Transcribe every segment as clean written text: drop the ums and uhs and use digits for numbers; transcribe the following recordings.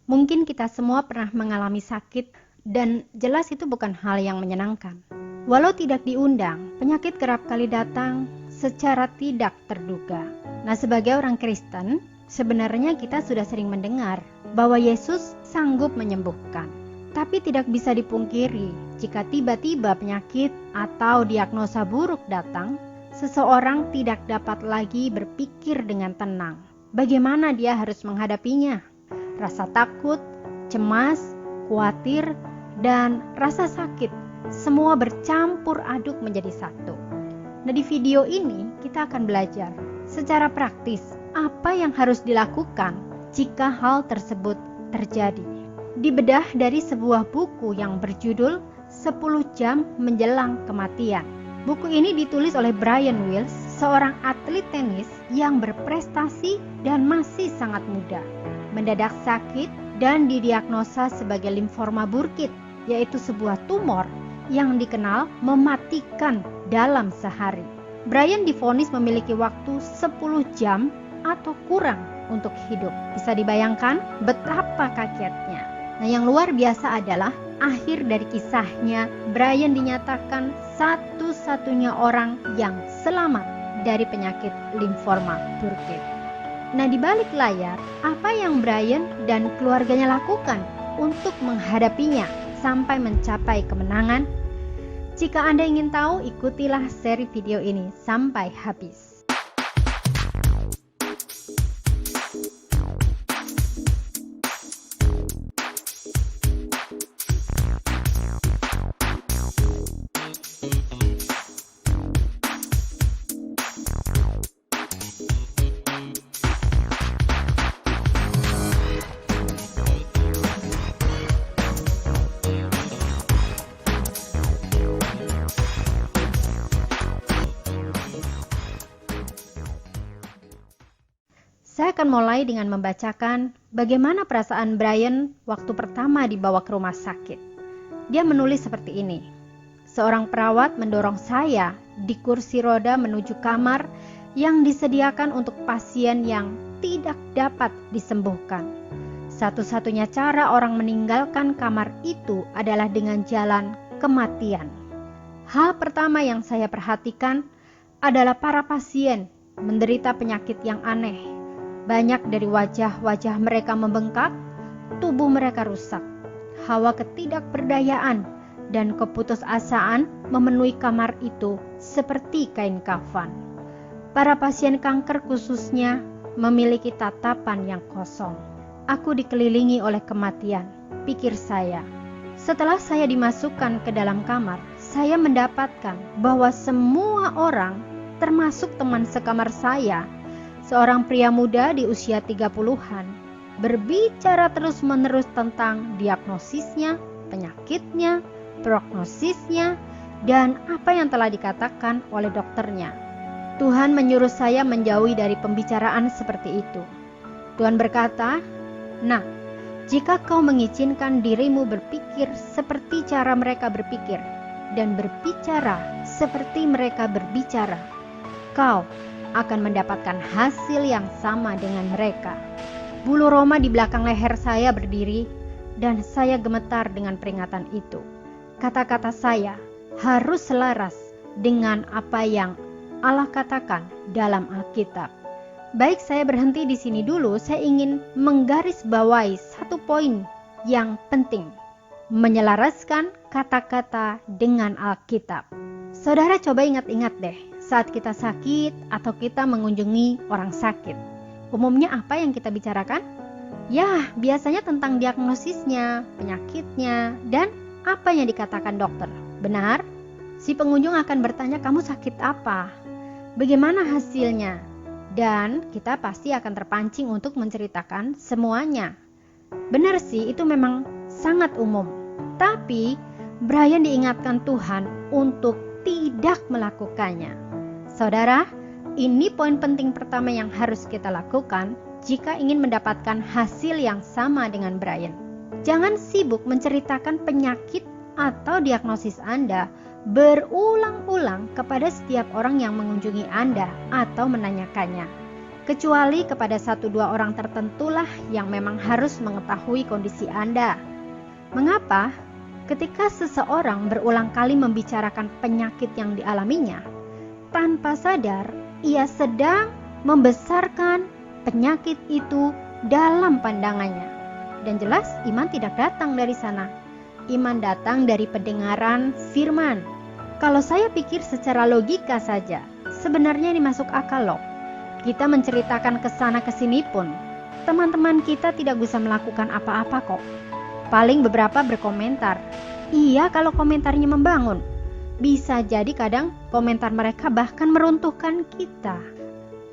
Mungkin kita semua pernah mengalami sakit dan jelas itu bukan hal yang menyenangkan. Walau tidak diundang, penyakit kerap kali datang secara tidak terduga. Nah, sebagai orang Kristen, sebenarnya kita sudah sering mendengar bahwa Yesus sanggup menyembuhkan. Tapi tidak bisa dipungkiri, jika tiba-tiba penyakit atau diagnosa buruk datang, seseorang tidak dapat lagi berpikir dengan tenang. Bagaimana dia harus menghadapinya? Rasa takut, cemas, khawatir, dan rasa sakit semua bercampur aduk menjadi satu. Nah, di video ini kita akan belajar secara praktis apa yang harus dilakukan jika hal tersebut terjadi. Dibedah dari sebuah buku yang berjudul 10 Jam Menjelang Kematian. Buku ini ditulis oleh Brian Wills, seorang atlet tenis yang berprestasi dan masih sangat muda. Mendadak sakit dan didiagnosa sebagai limfoma Burkitt, yaitu sebuah tumor yang dikenal mematikan dalam sehari. Brian divonis memiliki waktu 10 jam atau kurang untuk hidup. Bisa dibayangkan betapa kagetnya. Nah, yang luar biasa adalah akhir dari kisahnya, Brian dinyatakan satu-satunya orang yang selamat dari penyakit limfoma Burkitt. Nah, di balik layar, apa yang Brian dan keluarganya lakukan untuk menghadapinya sampai mencapai kemenangan? Jika Anda ingin tahu, ikutilah seri video ini sampai habis. Saya akan mulai dengan membacakan bagaimana perasaan Brian waktu pertama dibawa ke rumah sakit. Dia menulis seperti ini. Seorang perawat mendorong saya di kursi roda menuju kamar yang disediakan untuk pasien yang tidak dapat disembuhkan. Satu-satunya cara orang meninggalkan kamar itu adalah dengan jalan kematian. Hal pertama yang saya perhatikan adalah para pasien menderita penyakit yang aneh. Banyak dari wajah-wajah mereka membengkak, tubuh mereka rusak. Hawa ketidakberdayaan dan keputusasaan memenuhi kamar itu seperti kain kafan. Para pasien kanker khususnya memiliki tatapan yang kosong. Aku dikelilingi oleh kematian, pikir saya. Setelah saya dimasukkan ke dalam kamar, saya mendapatkan bahwa semua orang, termasuk teman sekamar saya, seorang pria muda di usia 30-an, berbicara terus-menerus tentang diagnosisnya, penyakitnya, prognosisnya, dan apa yang telah dikatakan oleh dokternya. Tuhan menyuruh saya menjauhi dari pembicaraan seperti itu. Tuhan berkata, "Nah, jika kau mengizinkan dirimu berpikir seperti cara mereka berpikir, dan berbicara seperti mereka berbicara, kau akan mendapatkan hasil yang sama dengan mereka." Bulu roma di belakang leher saya berdiri dan saya gemetar dengan peringatan itu. Kata-kata saya harus selaras dengan apa yang Allah katakan dalam Alkitab. Baik, saya berhenti di sini dulu. Saya ingin menggarisbawahi satu poin yang penting. Menyelaraskan kata-kata dengan Alkitab. Saudara coba ingat-ingat deh, saat kita sakit atau kita mengunjungi orang sakit, umumnya apa yang kita bicarakan? Ya, biasanya tentang diagnosisnya, penyakitnya, dan apa yang dikatakan dokter. Benar? Si pengunjung akan bertanya, "Kamu sakit apa? Bagaimana hasilnya?" Dan kita pasti akan terpancing untuk menceritakan semuanya. Benar sih, itu memang sangat umum. Tapi Brian diingatkan Tuhan untuk tidak melakukannya. Saudara, ini poin penting pertama yang harus kita lakukan jika ingin mendapatkan hasil yang sama dengan Brian. Jangan sibuk menceritakan penyakit atau diagnosis Anda berulang-ulang kepada setiap orang yang mengunjungi Anda atau menanyakannya. Kecuali kepada 1-2 orang tertentulah yang memang harus mengetahui kondisi Anda. Mengapa? Ketika seseorang berulang kali membicarakan penyakit yang dialaminya, tanpa sadar ia sedang membesarkan penyakit itu dalam pandangannya. Dan jelas iman tidak datang dari sana. Iman datang dari pendengaran firman. Kalau saya pikir secara logika saja, sebenarnya ini masuk akal loh. Kita menceritakan kesana kesini pun, teman-teman kita tidak bisa melakukan apa-apa kok. Paling beberapa berkomentar. Iya, kalau komentarnya membangun. Bisa jadi kadang komentar mereka bahkan meruntuhkan kita.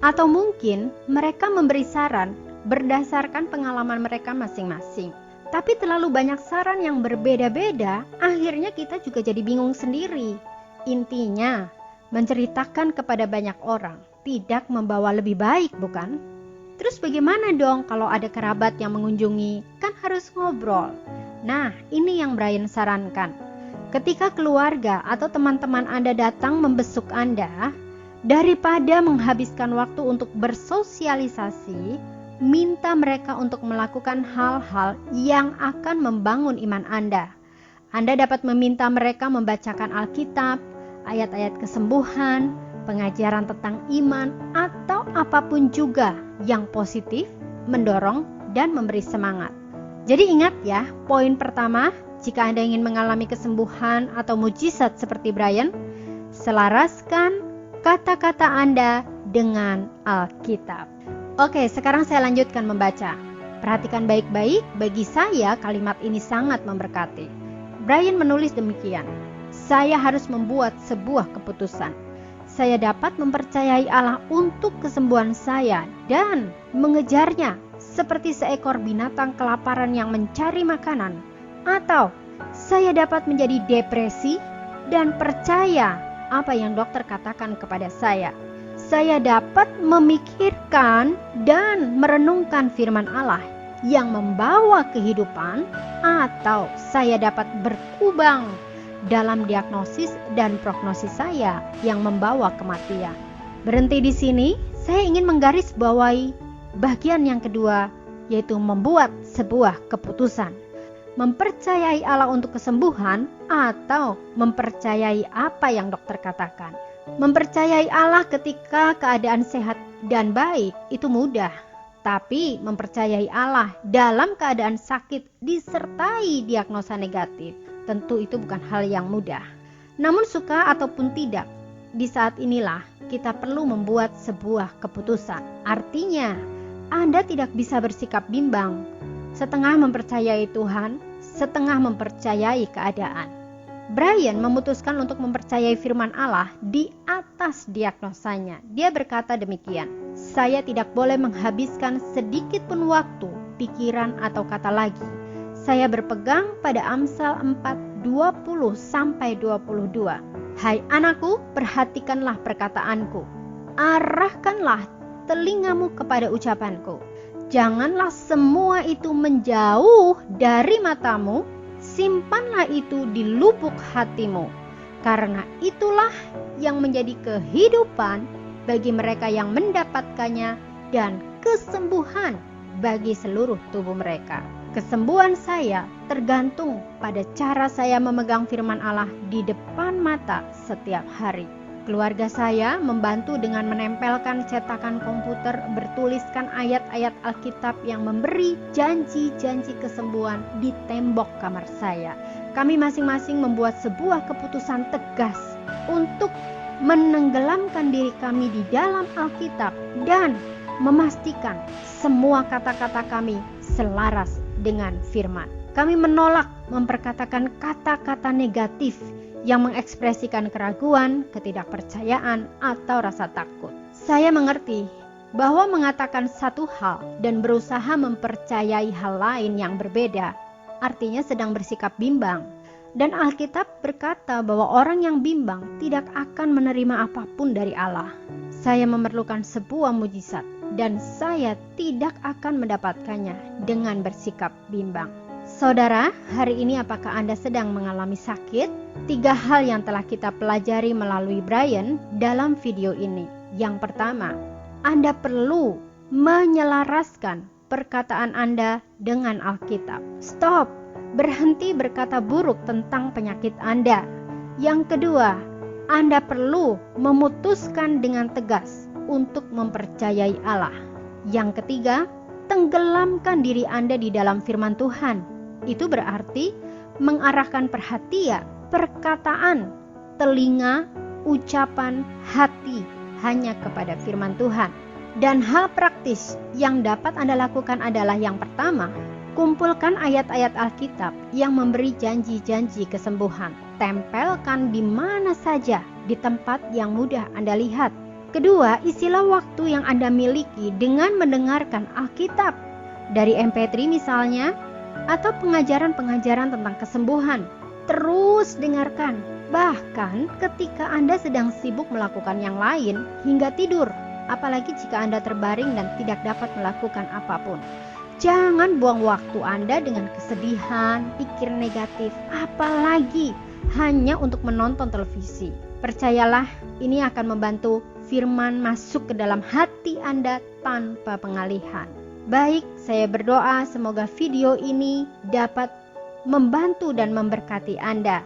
Atau mungkin mereka memberi saran berdasarkan pengalaman mereka masing-masing. Tapi terlalu banyak saran yang berbeda-beda, akhirnya kita juga jadi bingung sendiri. Intinya, menceritakan kepada banyak orang tidak membawa lebih baik, bukan? Terus bagaimana dong kalau ada kerabat yang mengunjungi? Kan harus ngobrol. Nah, ini yang Brian sarankan. Ketika keluarga atau teman-teman Anda datang membesuk Anda, daripada menghabiskan waktu untuk bersosialisasi, minta mereka untuk melakukan hal-hal yang akan membangun iman Anda. Anda dapat meminta mereka membacakan Alkitab, ayat-ayat kesembuhan, pengajaran tentang iman, atau apapun juga yang positif, mendorong, dan memberi semangat. Jadi ingat ya, poin pertama, jika Anda ingin mengalami kesembuhan atau mujizat seperti Brian, selaraskan kata-kata Anda dengan Alkitab. Oke, sekarang saya lanjutkan membaca. Perhatikan baik-baik, bagi saya kalimat ini sangat memberkati. Brian menulis demikian, saya harus membuat sebuah keputusan. Saya dapat mempercayai Allah untuk kesembuhan saya dan mengejarnya seperti seekor binatang kelaparan yang mencari makanan. Atau saya dapat menjadi depresi dan percaya apa yang dokter katakan kepada saya. Saya dapat memikirkan dan merenungkan firman Allah yang membawa kehidupan, atau saya dapat berkubang dalam diagnosis dan prognosis saya yang membawa kematian. Berhenti di sini, saya ingin menggarisbawahi bagian yang kedua, yaitu membuat sebuah keputusan. Mempercayai Allah untuk kesembuhan atau mempercayai apa yang dokter katakan. Mempercayai Allah ketika keadaan sehat dan baik itu mudah. Tapi mempercayai Allah dalam keadaan sakit disertai diagnosa negatif, tentu itu bukan hal yang mudah. Namun suka ataupun tidak, di saat inilah kita perlu membuat sebuah keputusan. Artinya, Anda tidak bisa bersikap bimbang, setengah mempercayai Tuhan, setengah mempercayai keadaan. Brian memutuskan untuk mempercayai firman Allah di atas diagnosanya. Dia berkata demikian, saya tidak boleh menghabiskan sedikit pun waktu, pikiran atau kata lagi. Saya berpegang pada Amsal 4:20-22. Hai anakku, perhatikanlah perkataanku. Arahkanlah telingamu kepada ucapanku. Janganlah semua itu menjauh dari matamu, simpanlah itu di lubuk hatimu. Karena itulah yang menjadi kehidupan bagi mereka yang mendapatkannya dan kesembuhan bagi seluruh tubuh mereka. Kesembuhan saya tergantung pada cara saya memegang firman Allah di depan mata setiap hari. Keluarga saya membantu dengan menempelkan cetakan komputer bertuliskan ayat-ayat Alkitab yang memberi janji-janji kesembuhan di tembok kamar saya. Kami masing-masing membuat sebuah keputusan tegas untuk menenggelamkan diri kami di dalam Alkitab dan memastikan semua kata-kata kami selaras dengan firman. Kami menolak memperkatakan kata-kata negatif yang mengekspresikan keraguan, ketidakpercayaan, atau rasa takut. Saya mengerti bahwa mengatakan satu hal dan berusaha mempercayai hal lain yang berbeda, artinya sedang bersikap bimbang. Dan Alkitab berkata bahwa orang yang bimbang tidak akan menerima apapun dari Allah. Saya memerlukan sebuah mujizat dan saya tidak akan mendapatkannya dengan bersikap bimbang. Saudara, hari ini apakah Anda sedang mengalami sakit? 3 hal yang telah kita pelajari melalui Brian dalam video ini. Yang pertama, Anda perlu menyelaraskan perkataan Anda dengan Alkitab. Stop, berhenti berkata buruk tentang penyakit Anda. Yang kedua, Anda perlu memutuskan dengan tegas untuk mempercayai Allah. Yang ketiga, tenggelamkan diri Anda di dalam firman Tuhan. Itu berarti mengarahkan perhatian, perkataan, telinga, ucapan, hati hanya kepada firman Tuhan. Dan hal praktis yang dapat Anda lakukan adalah yang pertama, kumpulkan ayat-ayat Alkitab yang memberi janji-janji kesembuhan. Tempelkan di mana saja, di tempat yang mudah Anda lihat. Kedua, isilah waktu yang Anda miliki dengan mendengarkan Alkitab dari MP3 misalnya, atau pengajaran-pengajaran tentang kesembuhan. Terus dengarkan, bahkan ketika Anda sedang sibuk melakukan yang lain hingga tidur. Apalagi jika Anda terbaring dan tidak dapat melakukan apapun. Jangan buang waktu Anda dengan kesedihan, pikir negatif, apalagi hanya untuk menonton televisi. Percayalah, ini akan membantu firman masuk ke dalam hati Anda tanpa pengalihan. Baik, saya berdoa semoga video ini dapat membantu dan memberkati Anda.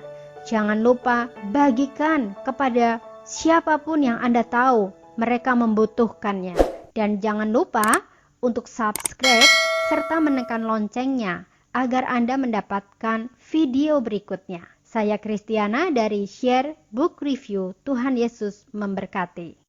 Jangan lupa bagikan kepada siapapun yang Anda tahu mereka membutuhkannya. Dan jangan lupa untuk subscribe serta menekan loncengnya agar Anda mendapatkan video berikutnya. Saya Kristiana dari Share Book Review. Tuhan Yesus memberkati.